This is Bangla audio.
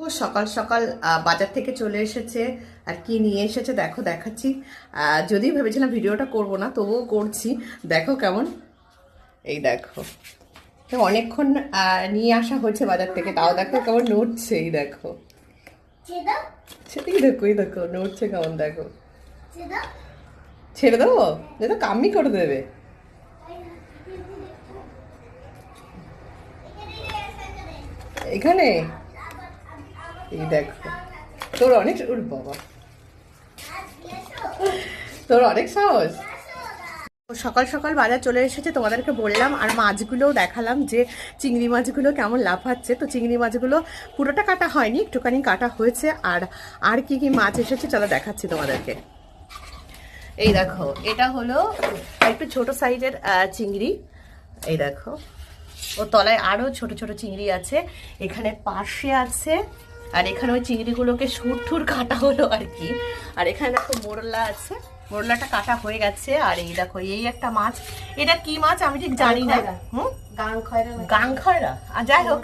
ও সকাল সকাল বাজার থেকে চলে এসেছে। আর কি নিয়ে এসেছে দেখো, দেখাচ্ছি। যদিও ভেবেছিলাম ভিডিওটা করব না, তবুও করছি। দেখো কেমন, এই দেখো অনেকক্ষণ নিয়ে আসা হয়েছে বাজার থেকে, তাও দেখো কেমন নড়ছে। এই দেখো, এই দেখো, এই দেখো নড়ছে কেমন, দেখো। ছেড়ে দেবো, তো কামই করে দেবে। এখানে এই দেখো, তোর অনেক বাবা, তোর অনেক সাহস। সকাল সকাল বাজার চলে এসেছে, তোমাদেরকে বললাম। আর মাছগুলোও দেখালাম যে চিংড়ি মাছগুলো কেমন লাফাচ্ছে। তো চিংড়ি মাছগুলো পুরোটা কাটা হয়নি, একটুখানি কাটা হয়েছে। আর কি কি মাছ এসেছে চলো দেখাচ্ছি তোমাদেরকে। এই দেখো, এটা হলো একটু ছোট সাইজের চিংড়ি। এই দেখো, ও তলায় আরো ছোট ছোট চিংড়ি আছে, এখানে পাশে আছে। আর এখানে ওই চিংড়িগুলোকে সুরঠুর কাটা হলো আর কি। আর এখানে দেখো মোরলা আছে, মোরলাটা কাটা হয়ে গেছে। আর এই দেখো, এই একটা মাছ, এটা কি মাছ আমি ঠিক জানি না। গাং খয়রা, আর যাই হোক